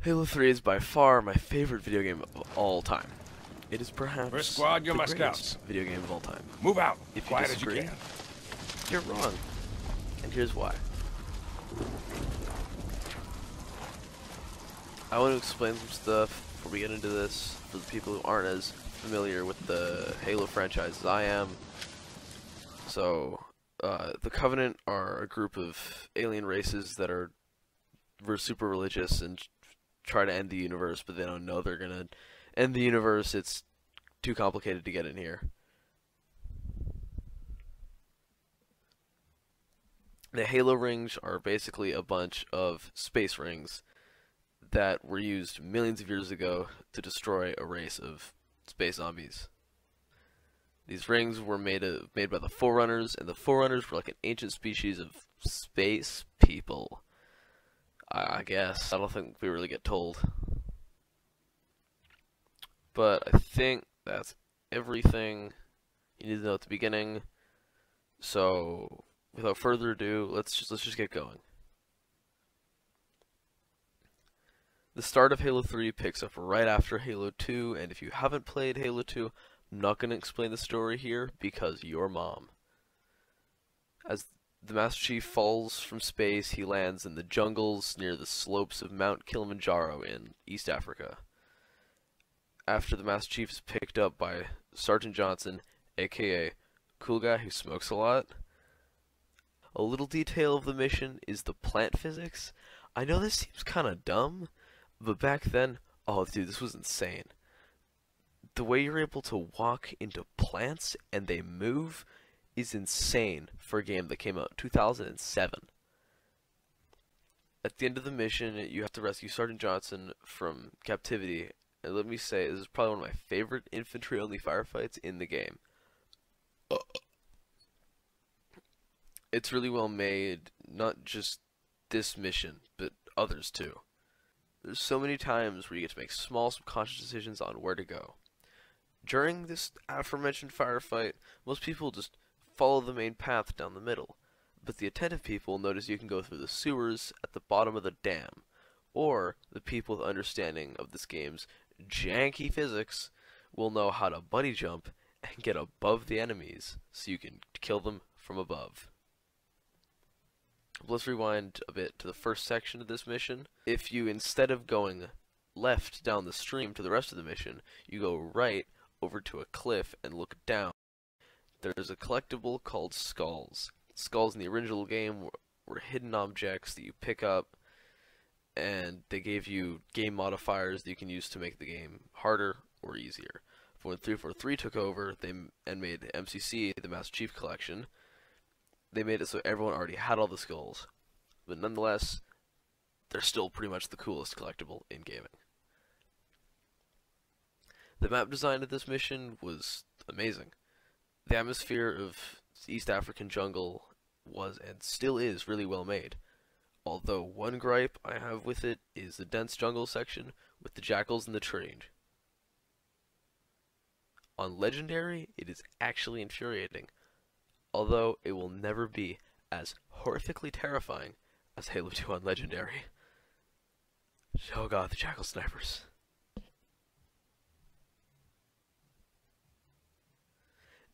Halo 3 is by far my favorite video game of all time. It is perhaps First squad, you're the my greatest scouts. video game of all time. Move out, If you quiet as you disagree, can. you're wrong. And here's why. I want to explain some stuff before we get into this for the people who aren't as familiar with the Halo franchise as I am. So, the Covenant are a group of alien races that are super religious and try to end the universe, but they don't know they're gonna end the universe. It's too complicated to get in here. The Halo rings are basically a bunch of space rings that were used millions of years ago to destroy a race of space zombies. These rings were made by the Forerunners, and the Forerunners were like an ancient species of space people. I guess. I don't think we really get told. But I think that's everything you need to know at the beginning. So, without further ado, let's just get going. The start of Halo 3 picks up right after Halo 2, and if you haven't played Halo 2, I'm not going to explain the story here because your mom. As the Master Chief falls from space, he lands in the jungles near the slopes of Mount Kilimanjaro in East Africa. After the Master Chief is picked up by Sergeant Johnson, aka Cool Guy Who Smokes a Lot. A little detail of the mission is the plant physics. I know this seems kinda dumb, but back then, oh dude, this was insane. The way you're able to walk into plants and they move is insane for a game that came out in 2007. At the end of the mission, you have to rescue Sergeant Johnson from captivity, and let me say, this is probably one of my favorite infantry-only firefights in the game. It's really well made, not just this mission, but others too. There's so many times where you get to make small subconscious decisions on where to go. During this aforementioned firefight, most people just follow the main path down the middle, but the attentive people notice you can go through the sewers at the bottom of the dam, or the people with understanding of this game's janky physics will know how to buddy jump and get above the enemies so you can kill them from above. Let's rewind a bit to the first section of this mission. If you, instead of going left down the stream to the rest of the mission, you go right over to a cliff and look down, there's a collectible called skulls. Skulls in the original game were hidden objects that you pick up, and they gave you game modifiers that you can use to make the game harder or easier. When 343 took over and made MCC, the Master Chief Collection, they made it so everyone already had all the skulls. But nonetheless, they're still pretty much the coolest collectible in gaming. The map design of this mission was amazing. The atmosphere of East African jungle was and still is really well made. Although one gripe I have with it is the dense jungle section with the jackals and the tree. On Legendary, it is actually infuriating, although it will never be as horrifically terrifying as Halo 2 on Legendary. Oh god, the jackal snipers.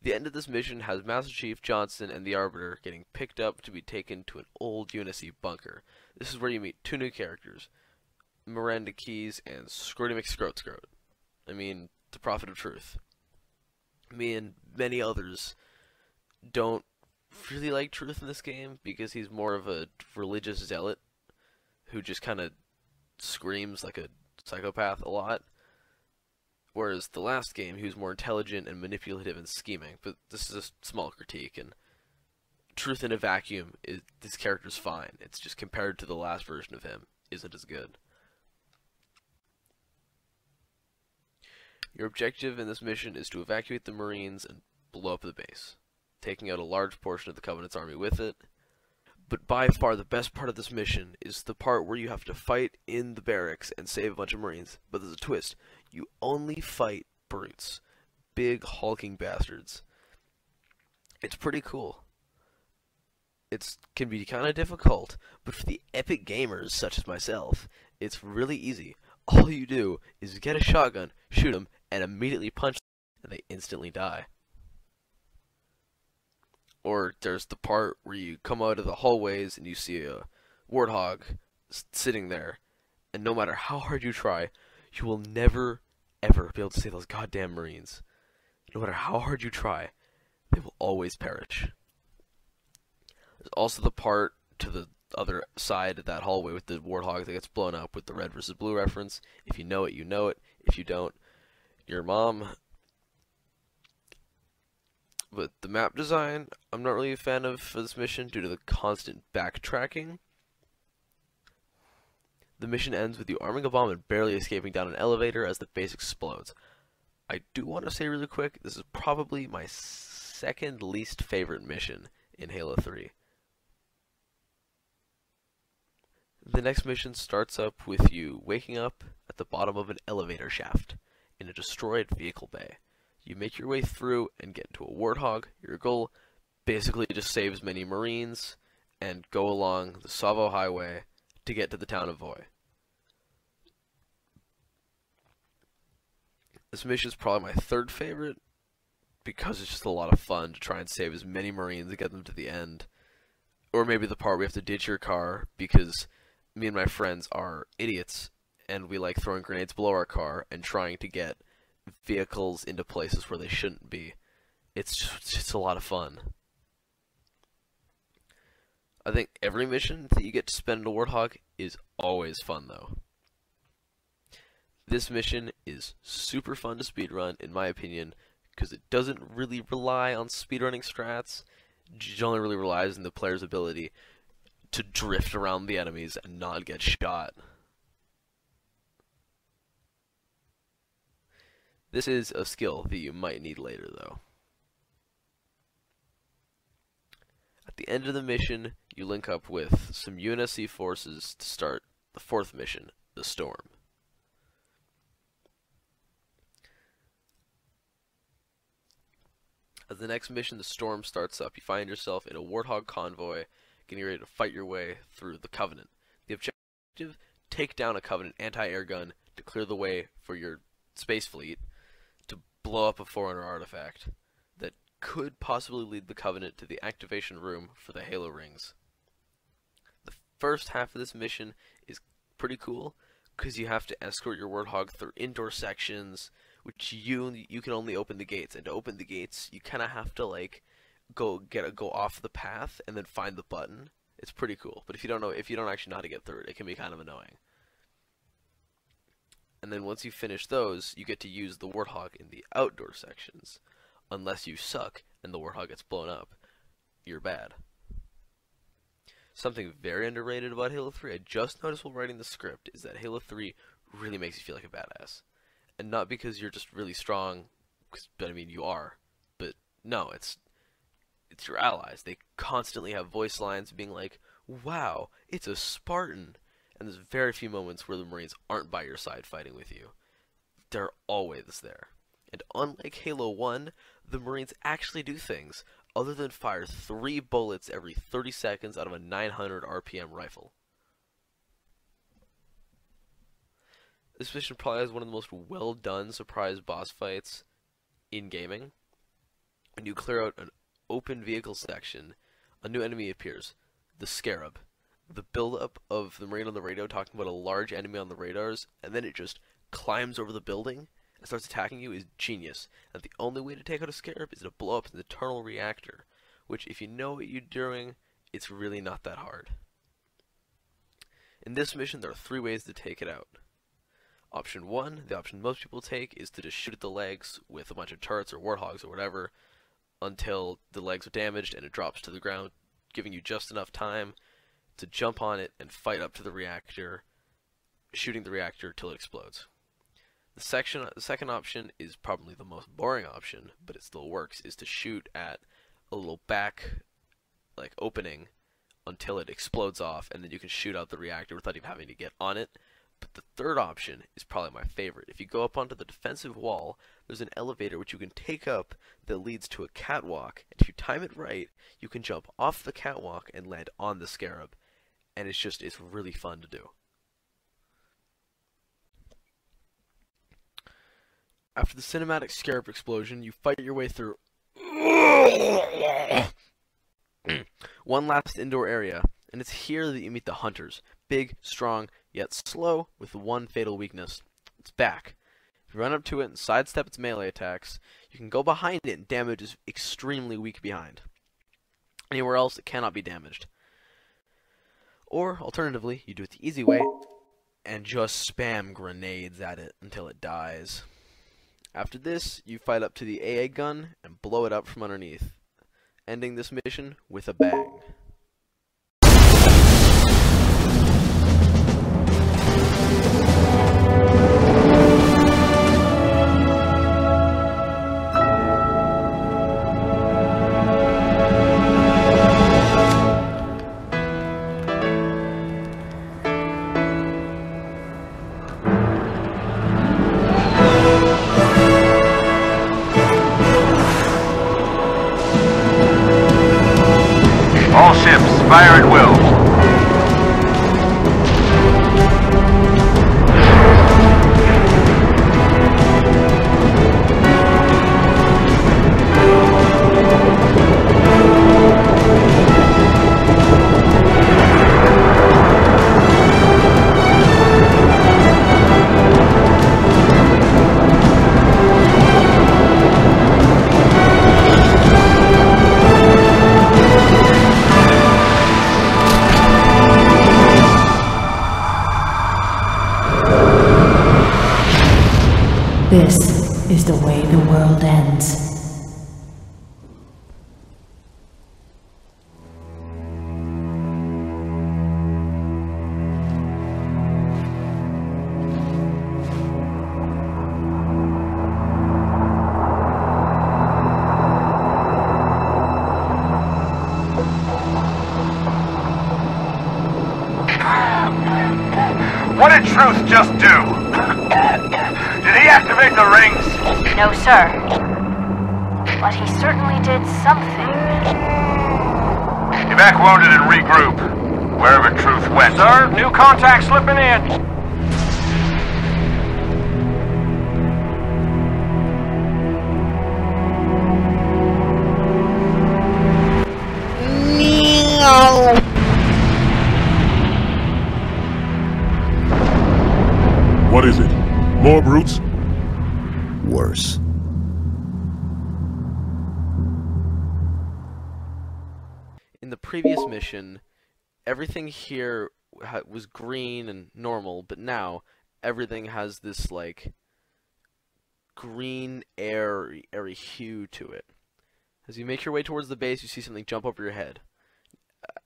The end of this mission has Master Chief, Johnson, and the Arbiter getting picked up to be taken to an old UNSC bunker. This is where you meet two new characters, Miranda Keyes and Scroty McScroat. I mean, the Prophet of Truth. Me and many others don't really like Truth in this game because he's more of a religious zealot who just kind of screams like a psychopath a lot. Whereas the last game, he was more intelligent and manipulative and scheming. But this is a small critique, and Truth in a vacuum, this character's fine. It's just compared to the last version of him, isn't as good. Your objective in this mission is to evacuate the Marines and blow up the base, taking out a large portion of the Covenant's army with it. But by far the best part of this mission is the part where you have to fight in the barracks and save a bunch of Marines. But there's a twist. You only fight brutes. Big, hulking bastards. It's pretty cool. It can be kind of difficult, but for the epic gamers such as myself, It's really easy. All you do is get a shotgun, shoot them, and immediately punch them, and they instantly die. Or there's the part where you come out of the hallways and you see a warthog sitting there, and no matter how hard you try, you will never, ever be able to save those goddamn Marines. No matter how hard you try, they will always perish. There's also the part to the other side of that hallway with the warthog that gets blown up with the red versus blue reference. If you know it, you know it. If you don't, your mom. But the map design, I'm not really a fan of for this mission due to the constant backtracking. The mission ends with you arming a bomb and barely escaping down an elevator as the base explodes. I do want to say really quick, this is probably my second least favorite mission in Halo 3. The next mission starts up with you waking up at the bottom of an elevator shaft in a destroyed vehicle bay. You make your way through and get into a warthog. Your goal, basically just save as many Marines and go along the Savo Highway to get to the town of Voi. This mission is probably my third favorite because it's just a lot of fun to try and save as many Marines and get them to the end. Or maybe the part where we have to ditch your car because me and my friends are idiots and we like throwing grenades below our car and trying to get vehicles into places where they shouldn't be. It's just a lot of fun. I think every mission that you get to spend in a Warthog is always fun though. This mission is super fun to speedrun in my opinion because it doesn't really rely on speedrunning strats. It only really relies on the player's ability to drift around the enemies and not get shot. This is a skill that you might need later though. At the end of the mission, you link up with some UNSC forces to start the fourth mission, the Storm. As the next mission, the Storm, starts up, you find yourself in a Warthog convoy, getting ready to fight your way through the Covenant. The objective, take down a Covenant anti-air gun to clear the way for your space fleet to blow up a Forerunner artifact that could possibly lead the Covenant to the activation room for the Halo rings. The first half of this mission is pretty cool because you have to escort your Warthog through indoor sections, which you can only open the gates, and to open the gates you kind of have to like go off the path and then find the button. It's pretty cool, but if you don't actually know how to get through it, it can be kind of annoying. And then once you finish those, you get to use the Warthog in the outdoor sections. Unless you suck and the Warthog gets blown up, you're bad. Something very underrated about Halo 3 I just noticed while writing the script is that Halo 3 really makes you feel like a badass. And not because you're just really strong, but I mean you are. But no, it's your allies. They constantly have voice lines being like, "Wow, it's a Spartan." And there's very few moments where the Marines aren't by your side fighting with you. They're always there. And unlike Halo 1, the Marines actually do things other than fire 3 bullets every 30 seconds out of a 900 RPM rifle. This mission probably has one of the most well done surprise boss fights in gaming. When you clear out an open vehicle section, a new enemy appears, the Scarab. The build-up of the Marine on the radio talking about a large enemy on the radars, and then it just climbs over the building and starts attacking you is genius. And the only way to take out a Scarab is to blow up an internal reactor, which if you know what you're doing, it's really not that hard. In this mission, there are 3 ways to take it out. Option 1, the option most people take, is to just shoot at the legs with a bunch of turrets or warthogs or whatever until the legs are damaged and it drops to the ground, giving you just enough time to jump on it and fight up to the reactor, shooting the reactor till it explodes. The second option is probably the most boring option, but it still works, is to shoot at a little back opening until it explodes off, and then you can shoot out the reactor without even having to get on it. But the third option is probably my favorite. If you go up onto the defensive wall, there's an elevator which you can take up that leads to a catwalk, and if you time it right, you can jump off the catwalk and land on the Scarab, and it's really fun to do. After the cinematic Scarab explosion, you fight your way through one last indoor area, and it's here that you meet the Hunters. Big, strong, yet slow, with one fatal weakness. Its back. If you run up to it and sidestep its melee attacks, you can go behind it and damage is extremely weak behind. Anywhere else, it cannot be damaged. Or, alternatively, you do it the easy way, and just spam grenades at it until it dies. After this, you fight up to the AA gun and blow it up from underneath, ending this mission with a bang. All ships, fire at will. This is the way the world ends. What did Truth just do? Did he activate the rings? No, sir. But he certainly did something. Evac wounded and regroup. Wherever Truth went. Sir, new contact slipping in. What is it? More brutes? Worse. In the previous mission, everything here was green and normal, but now everything has this, like, green airy hue to it. As you make your way towards the base, you see something jump over your head.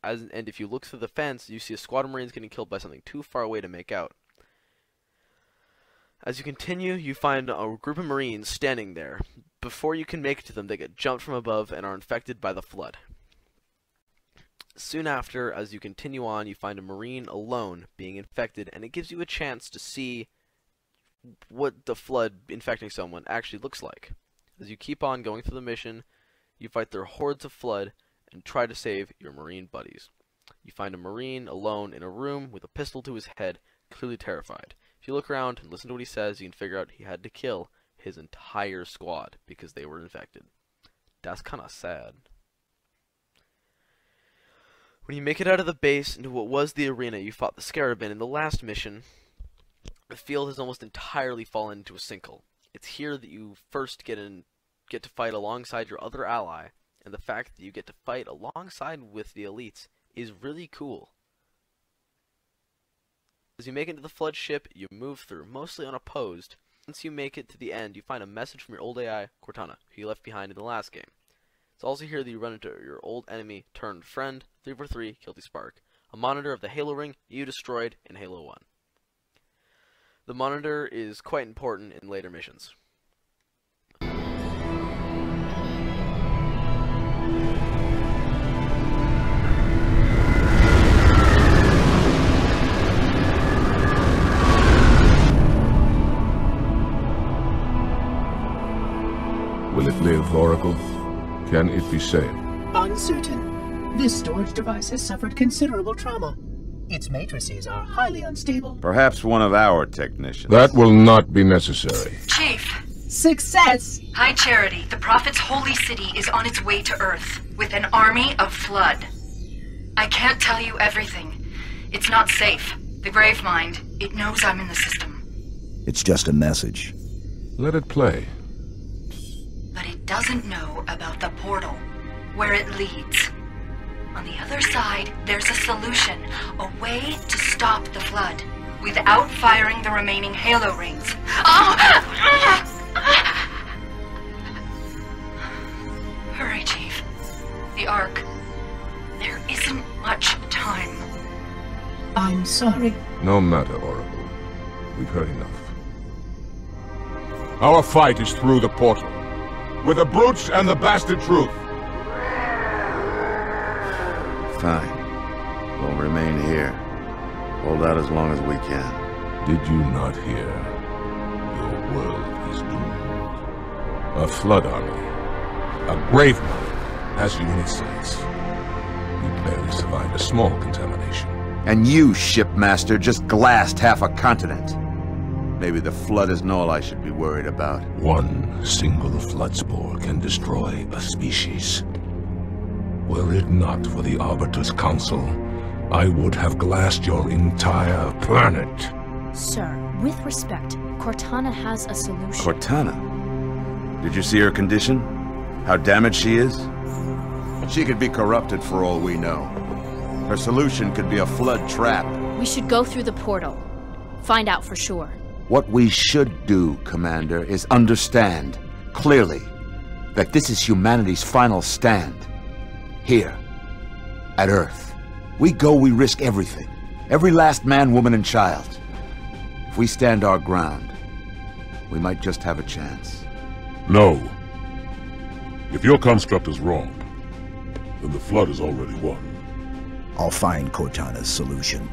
And if you look through the fence, you see a squad of Marines getting killed by something too far away to make out. As you continue, you find a group of Marines standing there. Before you can make it to them, they get jumped from above and are infected by the Flood. Soon after, as you continue on, you find a Marine alone being infected, and it gives you a chance to see what the Flood infecting someone actually looks like. As you keep on going through the mission, you fight their hordes of Flood and try to save your Marine buddies. You find a Marine alone in a room with a pistol to his head, clearly terrified. If you look around and listen to what he says, you can figure out he had to kill his entire squad because they were infected. That's kinda sad. When you make it out of the base into what was the arena you fought the Scarab in the last mission, the field has almost entirely fallen into a sinkhole. It's here that you first get to fight alongside your other ally, and the fact that you get to fight alongside with the elites is really cool. As you make it to the Flood ship, you move through, mostly unopposed. Once you make it to the end, you find a message from your old AI, Cortana, who you left behind in the last game. It's also here that you run into your old enemy turned friend, 343, Guilty Spark, a monitor of the Halo ring you destroyed in Halo 1. The monitor is quite important in later missions. Will it live, Oracle? Can it be saved? Uncertain. This storage device has suffered considerable trauma. Its matrices are highly unstable. Perhaps one of our technicians. That will not be necessary. Chief, Success! High Charity, the Prophet's holy city is on its way to Earth, with an army of Flood. I can't tell you everything. It's not safe. The Gravemind, it knows I'm in the system. It's just a message. Let it play. But it doesn't know about the portal, where it leads. On the other side, there's a solution, a way to stop the Flood, without firing the remaining Halo rings. Hurry, Chief. The Ark. There isn't much time. I'm sorry. No matter, Oracle. We've heard enough. Our fight is through the portal. With the brutes and the bastard truth. Fine. We'll remain here. Hold out as long as we can. Did you not hear? Your world is doomed. A Flood army. A Gravemind has you in its sights. You barely survived a small contamination. And you, Shipmaster, just glassed half a continent. Maybe the Flood isn't all I should be worried about. One single Flood spore can destroy a species. Were it not for the Arbiter's Council, I would have glassed your entire planet. Sir, with respect, Cortana has a solution. Cortana? Did you see her condition? How damaged she is? She could be corrupted for all we know. Her solution could be a Flood trap. We should go through the portal. Find out for sure. What we should do, Commander, is understand, clearly, that this is humanity's final stand. Here, at Earth. We go, we risk everything. Every last man, woman, and child. If we stand our ground, we might just have a chance. No. If your construct is wrong, then the Flood is already won. I'll find Cortana's solution.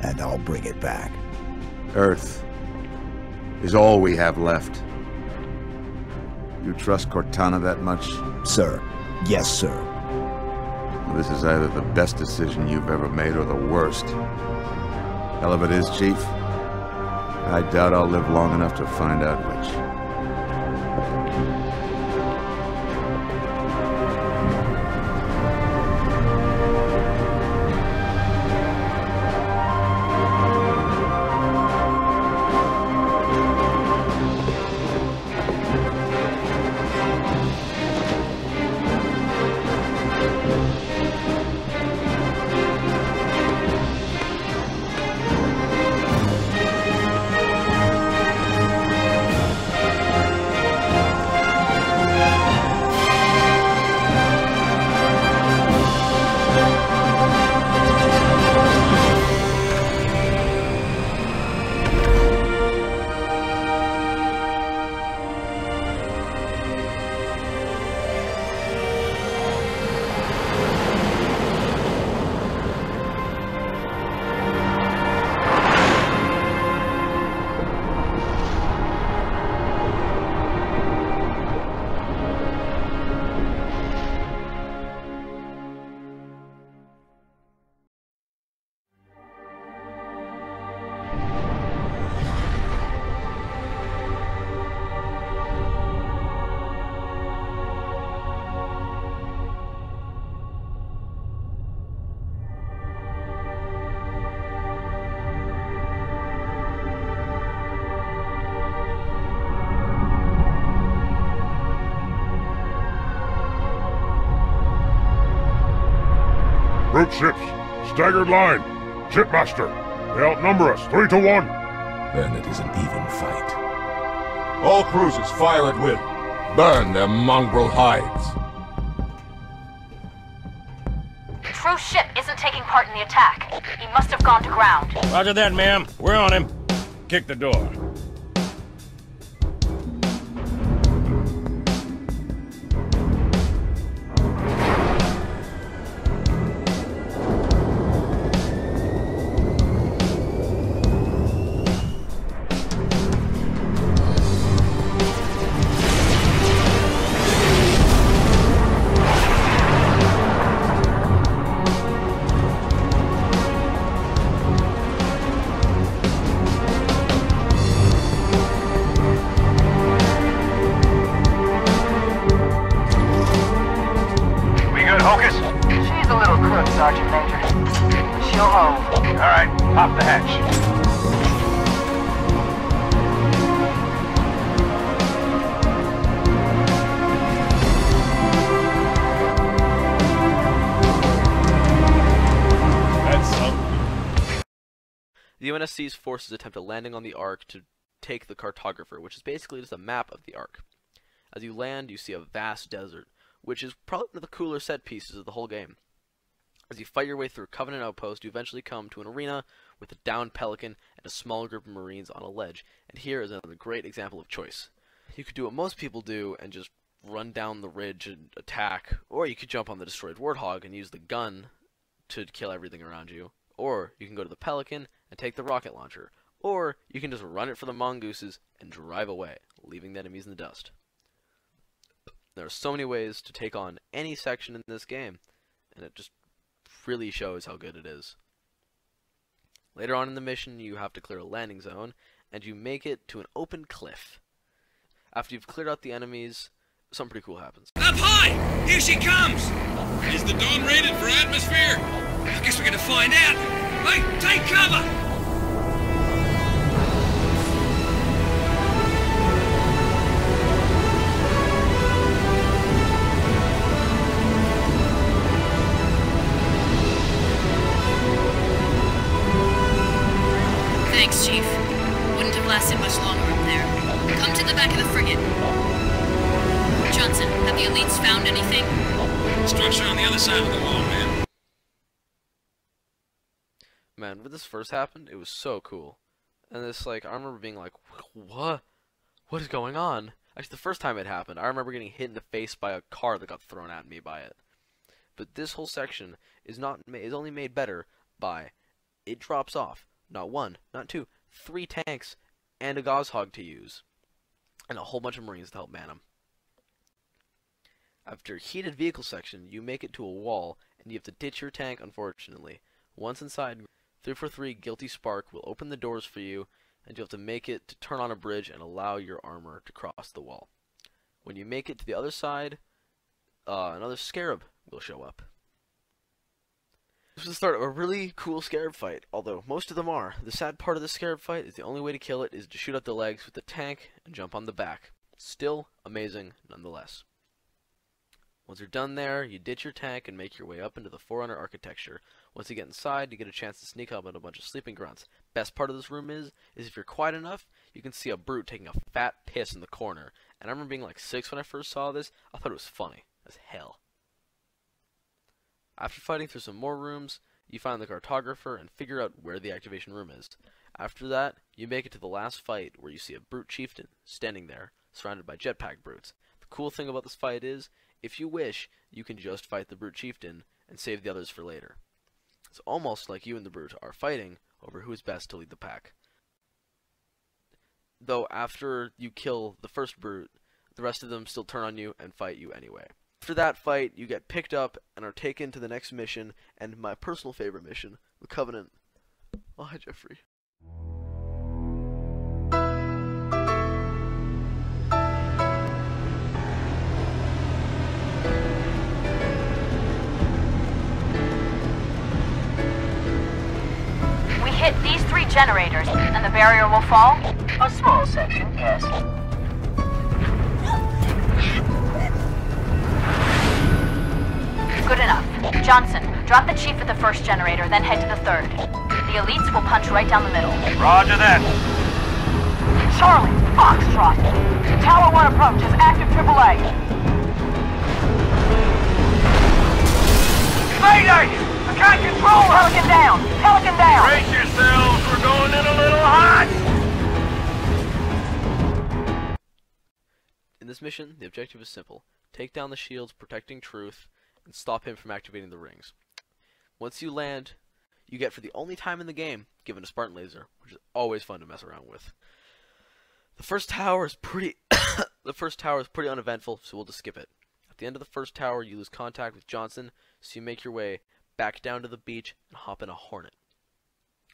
And I'll bring it back. Earth is all we have left. You trust Cortana that much? Sir. Yes, sir. This is either the best decision you've ever made or the worst. Hell of it is, Chief. I doubt I'll live long enough to find out which. Brute ships, staggered line. Shipmaster, they outnumber us 3-1. Then it is an even fight. All cruisers fire at will. Burn their mongrel hides. True ship isn't taking part in the attack. He must have gone to ground. Roger that, ma'am. We're on him. Kick the door. UNSC's forces attempt a landing on the Ark to take the Cartographer, which is basically just a map of the Ark. As you land, you see a vast desert, which is probably one of the cooler set pieces of the whole game. As you fight your way through a Covenant outpost, you eventually come to an arena with a downed Pelican and a small group of Marines on a ledge, and here is another great example of choice. You could do what most people do and just run down the ridge and attack, or you could jump on the destroyed Warthog and use the gun to kill everything around you, or you can go to the Pelican and take the rocket launcher, or you can just run it for the mongooses and drive away, leaving the enemies in the dust. There are so many ways to take on any section in this game, and it just really shows how good it is. Later on in the mission, you have to clear a landing zone, and you make it to an open cliff. After you've cleared out the enemies, something pretty cool happens. Up high! Here she comes! Is the Dawn rated for atmosphere? I guess we're gonna find out. Hey, take cover! Thanks, Chief. Wouldn't have lasted much longer up there. Come to the back of the frigate. Johnson, have the elites found anything? Structure on the other side of the wall, man. Man, when this first happened, it was so cool. And this, like, I remember being like, what? What is going on? Actually, the first time it happened, I remember getting hit in the face by a car that got thrown at me by it. But this whole section is only made better by it drops off. Not one, not two, 3 tanks, and a Gauss-Hog to use. And a whole bunch of Marines to help man them. After a heated vehicle section, you make it to a wall, and you have to ditch your tank, unfortunately. Once inside, 343 Guilty Spark will open the doors for you, and you'll have to make it to turn on a bridge and allow your armor to cross the wall. When you make it to the other side, another Scarab will show up. This is the start of a really cool Scarab fight, although most of them are. The sad part of the Scarab fight is the only way to kill it is to shoot out the legs with the tank and jump on the back. Still amazing nonetheless. Once you're done there, you ditch your tank and make your way up into the Forerunner architecture. Once you get inside, you get a chance to sneak up on a bunch of sleeping grunts. Best part of this room is if you're quiet enough, you can see a brute taking a fat piss in the corner. And I remember being like 6 when I first saw this. I thought it was funny as hell. After fighting through some more rooms, you find the Cartographer and figure out where the activation room is. After that, you make it to the last fight where you see a brute chieftain standing there, surrounded by jetpack brutes. The cool thing about this fight is, if you wish, you can just fight the brute chieftain and save the others for later. It's almost like you and the brute are fighting over who is best to lead the pack. Though after you kill the first brute, the rest of them still turn on you and fight you anyway. After that fight, you get picked up and are taken to the next mission, and my personal favorite mission, the Covenant. Oh, hi, Jeffrey. We hit these 3 generators, and the barrier will fall? A small section, yes. Good enough. Johnson, drop the chief at the first generator, then head to the 3rd. The elites will punch right down the middle. Roger that. Charlie, Foxtrot. Tower 1 approach is active AAA. Mayday! I can't control her! Pelican down! Pelican down! Brace yourselves, we're going in a little hot! In this mission, the objective is simple. Take down the shields protecting Truth, and stop him from activating the rings. Once you land, you get, for the only time in the game, given a Spartan laser, which is always fun to mess around with. The first tower is pretty uneventful, so we'll just skip it. At the end of the first tower, you lose contact with Johnson, so you make your way back down to the beach and hop in a Hornet.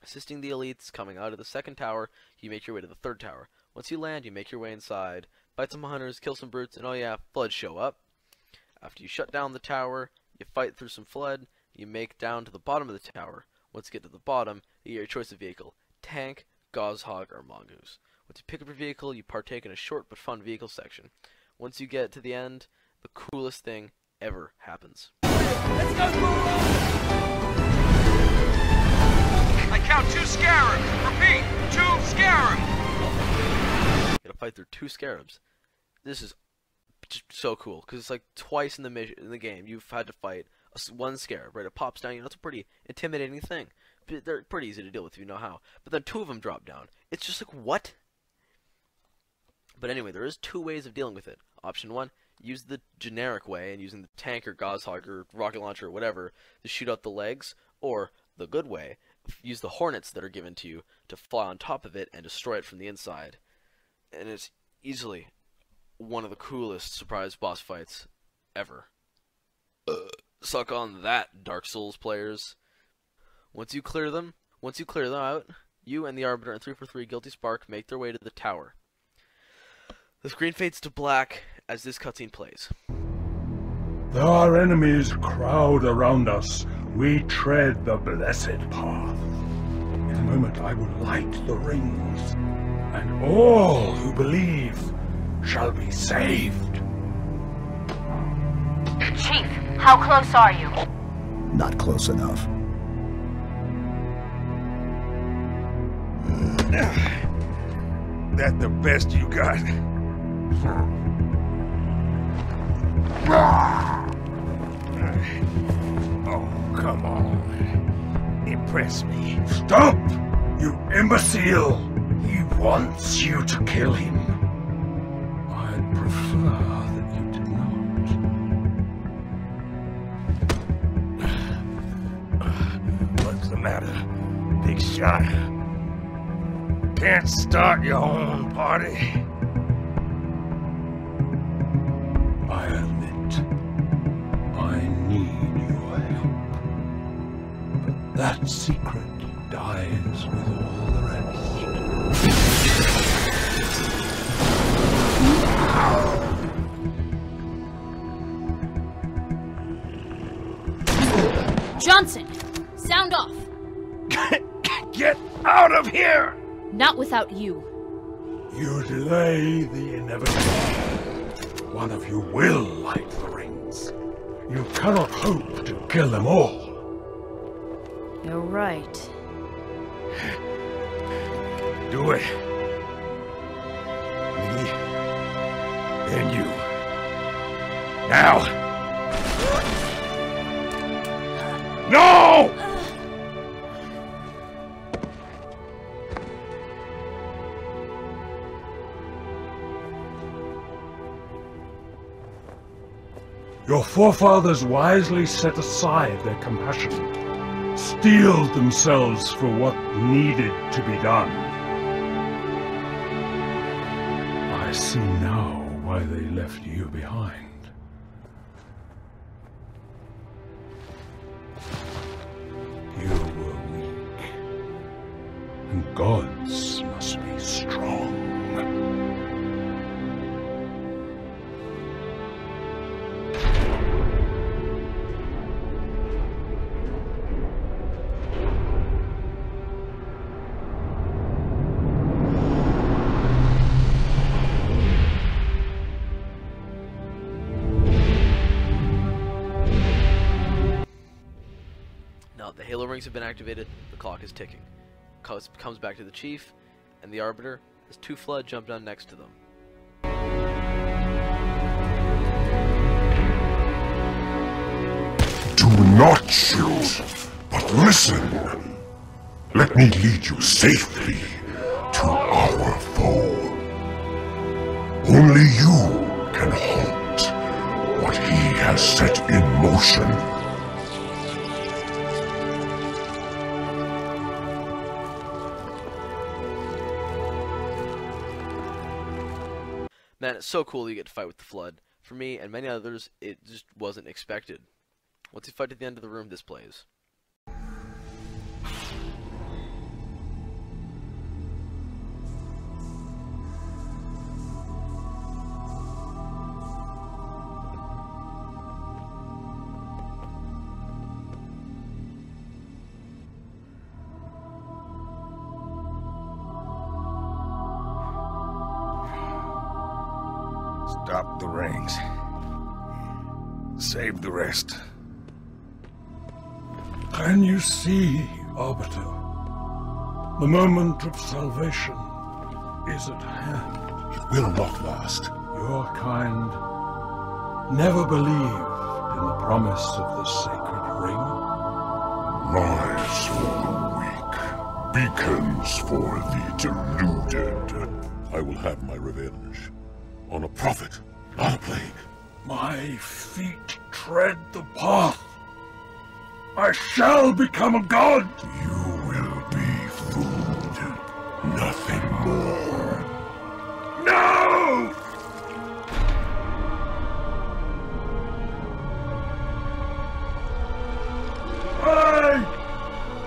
Assisting the elites coming out of the second tower, you make your way to the 3rd tower. Once you land, you make your way inside, fight some hunters, kill some brutes, and oh yeah, floods show up. After you shut down the tower, you fight through some flood, you make down to the bottom of the tower. Once you get to the bottom, you get your choice of vehicle: tank, Gauss-Hog, or mongoose. Once you pick up your vehicle, you partake in a short but fun vehicle section. Once you get to the end, the coolest thing ever happens. Let's go! Hey, count 2 scarabs. Repeat, 2 scarabs. You gotta fight through 2 scarabs. This is just so cool because it's like twice in the game you've had to fight one scarab. Right, it pops down. You know, it's a pretty intimidating thing. They're pretty easy to deal with if you know how. But then 2 of them drop down. It's just like, what? But anyway, there is 2 ways of dealing with it. Option 1, use the generic way and using the tank or Gauss-Hog or rocket launcher or whatever to shoot out the legs, or the good way, use the hornets that are given to you to fly on top of it and destroy it from the inside. And it's easily one of the coolest surprise boss fights ever. Suck on that, Dark Souls players. Once you clear them out, you and the Arbiter and 343 Guilty Spark make their way to the tower. The screen fades to black as this cutscene plays. Though our enemies crowd around us, we tread the blessed path. In a moment I will light the rings, and all who believe shall be saved. Chief, how close are you? Not close enough. That the best you got? Oh, come on. Impress me. Stop! You imbecile! He wants you to kill him. I'd prefer that you did not. What's the matter, big shot? Can't start your own party? I admit, I need your help. But that secret dies with all the rest. Johnson, sound off. Get out of here! Not without you. You delay the inevitable. One of you will light the rings. You cannot hope to kill them all. You're right. Do it. Me, then you. Now! No! Your forefathers wisely set aside their compassion, steeled themselves for what needed to be done. I see now why they left you behind. You were weak, and gods must be strong. The Halo rings have been activated, the clock is ticking. Comes back to the Chief and the Arbiter as 2 Flood jump down next to them. Do not shoot, but listen. Let me lead you safely to our foe. Only you can halt what he has set in motion. Man, it's so cool you get to fight with the Flood. For me and many others, it just wasn't expected. Once you fight at the end of the room, this plays. Stop the rings. Save the rest. Can you see, Arbiter? The moment of salvation is at hand. It will not last. Your kind never believed in the promise of the sacred ring. Lies for the weak, beacons for the deluded. I will have my revenge on a prophet, not a plague. My feet tread the path. I shall become a god. You will be food, nothing more. No! I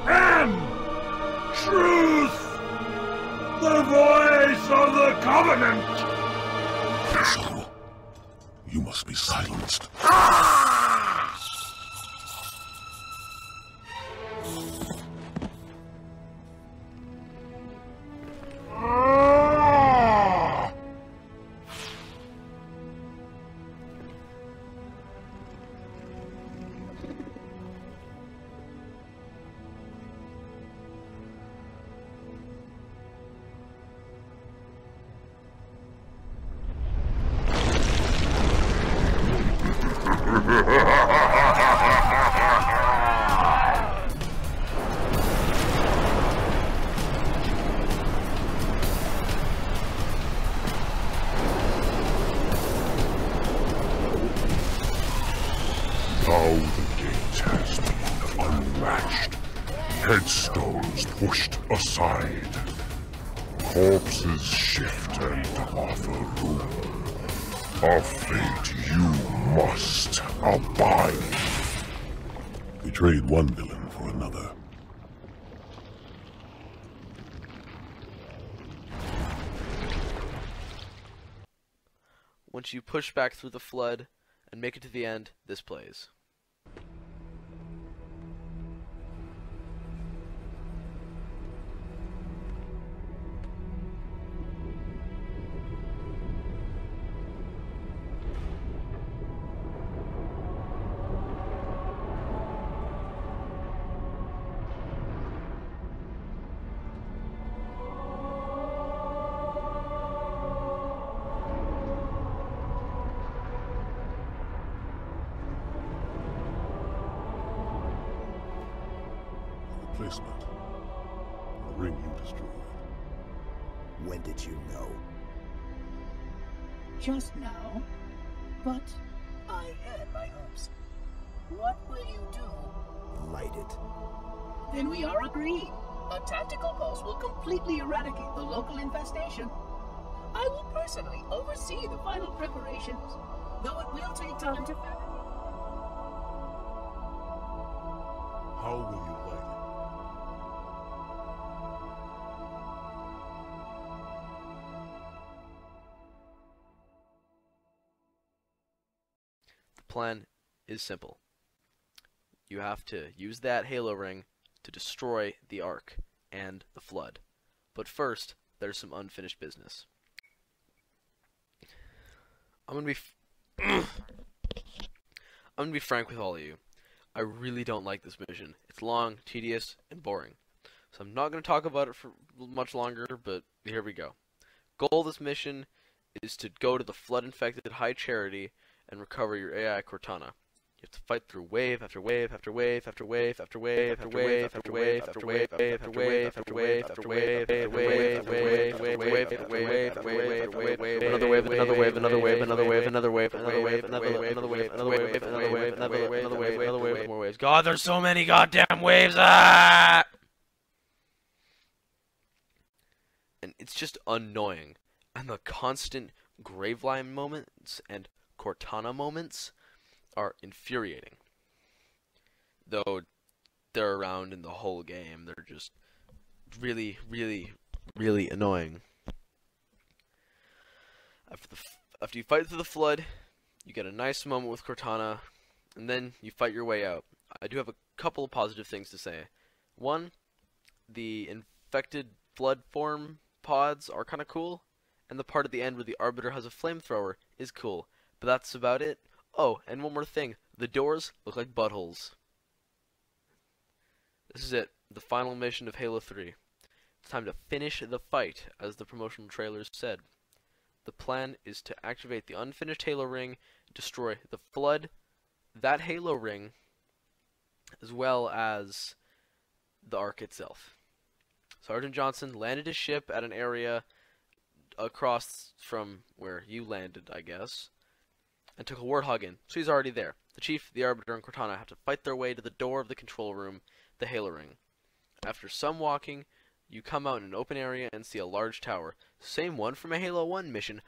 am truth, the voice of the Covenant. Shadow, you must be silenced. Now the gate has been unlatched, headstones pushed aside, corpses shift and offer room. A fate you must abide. We trade one villain for another. Once you push back through the flood and make it to the end, this plays. Replacement. The ring you destroyed. When did you know? Just now. But I had my hopes. What will you do? Light it. Then we are agreed. A tactical pulse will completely eradicate the local infestation. I will personally oversee the final preparations, though it will take time to fabricate. How will you light it? The plan is simple. You have to use that Halo ring to destroy the Ark and the Flood. But first, there's some unfinished business. I'm gonna be frank with all of you. I really don't like this mission. It's long, tedious, and boring. So I'm not gonna talk about it for much longer, but here we go. Goal of this mission is to go to the flood-infected High Charity and recover your AI Cortana. You have to fight through wave after wave after wave after wave after wave after wave after wave after wave after wave after wave after wave after wave after wave after wave another wave, another wave, another wave, another wave, another wave, another wave, another wave, another wave, another wave, another wave, another wave, another wave, another wave, more waves. God, there's so many goddamn waves. Ah! And it's just annoying. And the constant Graveline moments and Cortana moments are infuriating. Though they're around in the whole game, they're just really, really, really annoying. After you fight through the flood, you get a nice moment with Cortana, and then you fight your way out. I do have a couple of positive things to say. One, the infected flood form pods are kind of cool, and the part at the end where the Arbiter has a flamethrower is cool, but that's about it. Oh, and one more thing. The doors look like buttholes. This is it. The final mission of Halo 3. It's time to finish the fight, as the promotional trailers said. The plan is to activate the unfinished Halo ring, destroy the Flood, that Halo ring, as well as the Ark itself. Sergeant Johnson landed his ship at an area across from where you landed, I guess, and took a Warthog in, so he's already there. The Chief, the Arbiter, and Cortana have to fight their way to the door of the control room, the Halo ring. After some walking, you come out in an open area and see a large tower. Same one from a Halo 1 mission.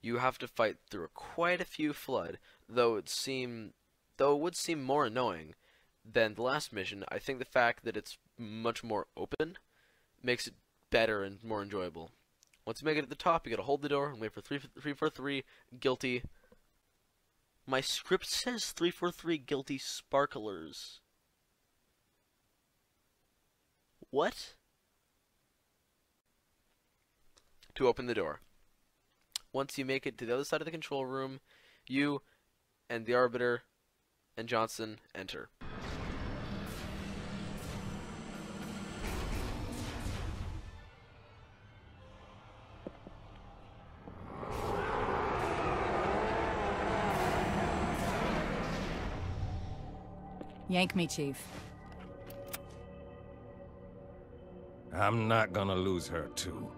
You have to fight through quite a few Flood, though it would seem more annoying than the last mission. I think the fact that it's much more open makes it better and more enjoyable. Once you make it at the top, you gotta hold the door and wait for 343 guilty. My script says 343 guilty sparklers. What? To open the door. Once you make it to the other side of the control room, you and the Arbiter and Johnson enter. Yank me, Chief. I'm not gonna lose her, too.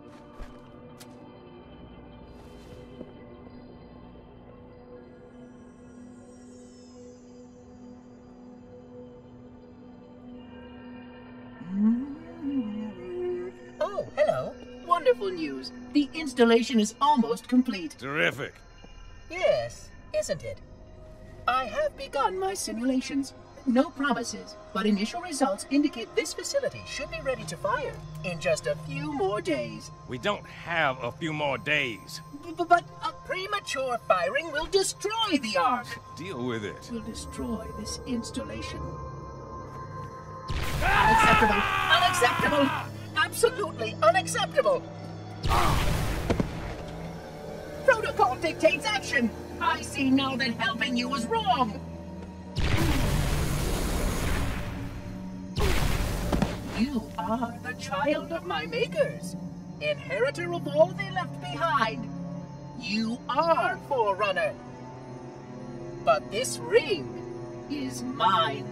Oh, hello. Wonderful news. The installation is almost complete. Terrific. Yes, isn't it? I have begun my simulations. No promises, but initial results indicate this facility should be ready to fire in just a few more days. We don't have a few more days. But a premature firing will destroy the Ark. Deal with it. Will destroy this installation. Unacceptable! Unacceptable! Absolutely unacceptable! Protocol dictates action! I see now that helping you was wrong! You are the child of my makers, inheritor of all they left behind. You are Forerunner. But this ring is mine.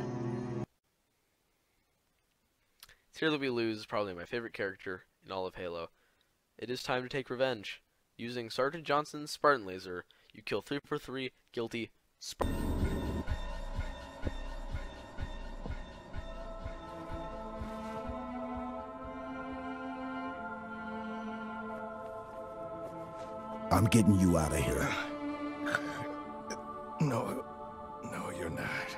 Here That We Lose is probably my favorite character in all of Halo. It is time to take revenge. Using Sergeant Johnson's Spartan Laser, you kill 343 guilty Spartans. I'm getting you out of here. No, you're not.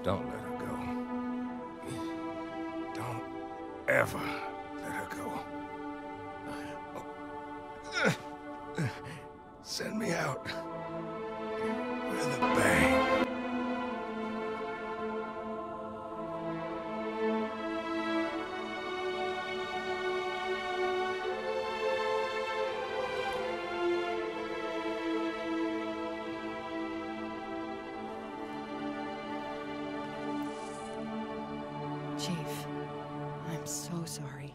Don't let her go. Don't ever let her go. Send me out with a bang. Chief, I'm so sorry.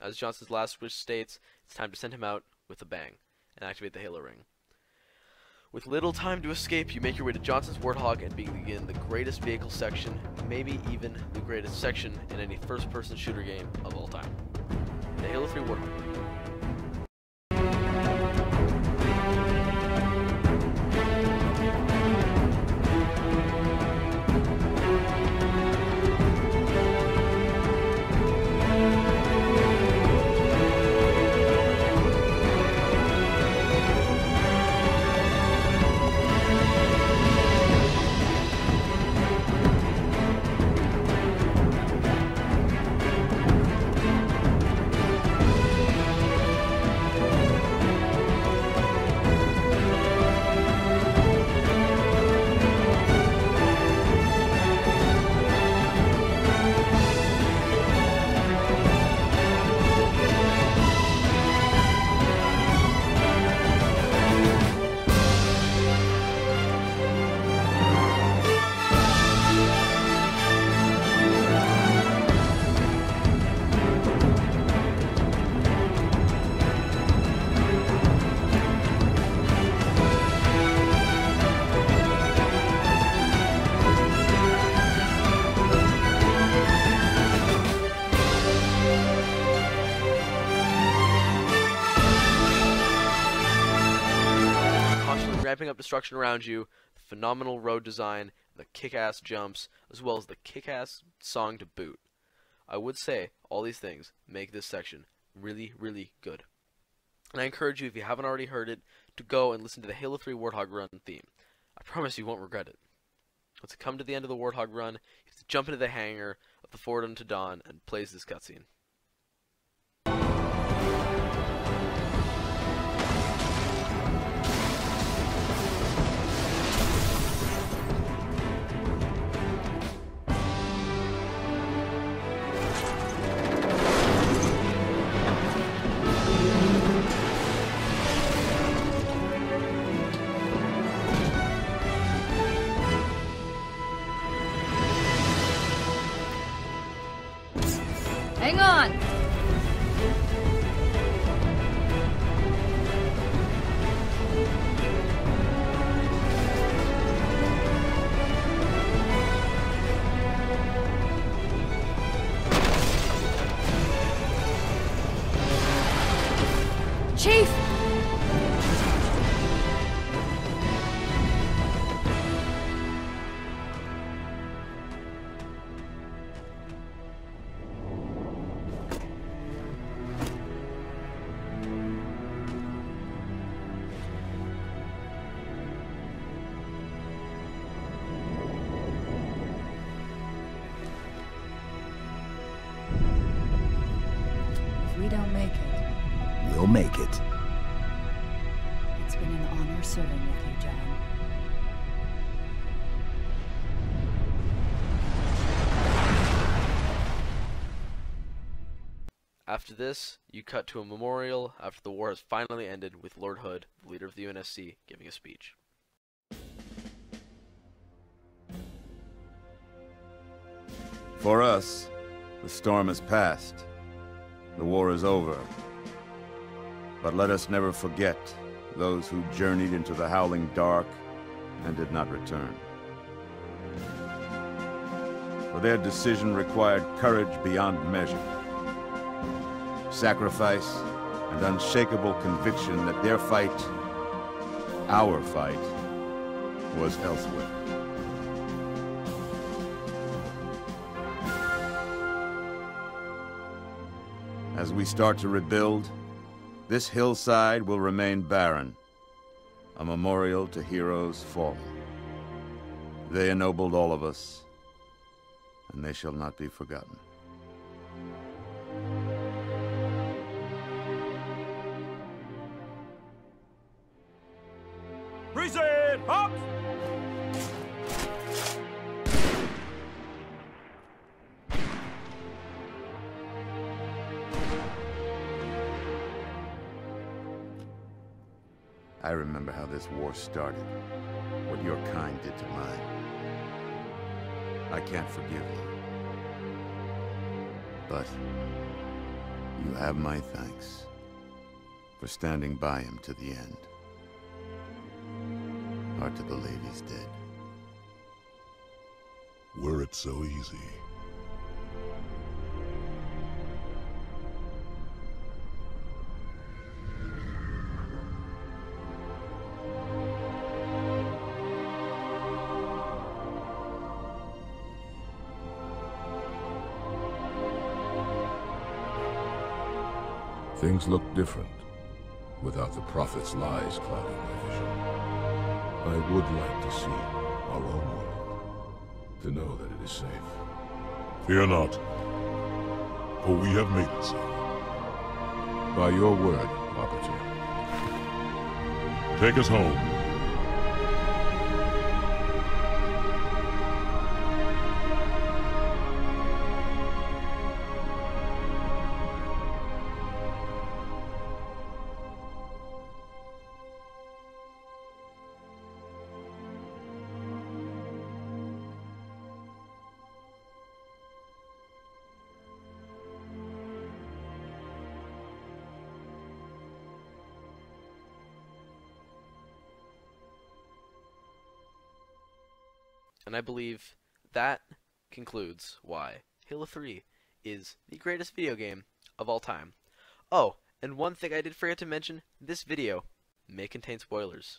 As Johnson's last wish states, it's time to send him out with a bang and activate the Halo ring. With little time to escape, you make your way to Johnson's Warthog and begin the greatest vehicle section, maybe even the greatest section in any first-person shooter game of all time. The Halo 3 Warthog. ramping up destruction around you, the phenomenal road design, the kick-ass jumps, as well as the kick-ass song to boot. I would say all these things make this section really, really good. And I encourage you, if you haven't already heard it, to go and listen to the Halo 3 Warthog Run theme. I promise you won't regret it. Once you come to the end of the Warthog Run, you have to jump into the hangar of the Forward Unto Dawn and plays this cutscene. Hang on! Chief! If we don't make it, We'll make it. it's been an honor serving with you, John. After this, you cut to a memorial after the war has finally ended, with Lord Hood, the leader of the UNSC, giving a speech. For us, the storm has passed. The war is over. But let us never forget those who journeyed into the howling dark and did not return. For their decision required courage beyond measure, sacrifice, and unshakable conviction that their fight, our fight, was elsewhere. As we start to rebuild, this hillside will remain barren, a memorial to heroes fallen. They ennobled all of us, and they shall not be forgotten. Present! Up! I remember how this war started, what your kind did to mine. I can't forgive you. But you have my thanks for standing by him to the end. Hard to believe he's dead. Were it so easy. Things look different without the Prophet's lies clouding my vision. I would like to see our own world, to know that it is safe. Fear not, for we have made it so. By your word, Arbiter. Take us home. And I believe that concludes why Halo 3 is the greatest video game of all time. Oh, and one thing I did forget to mention, this video may contain spoilers.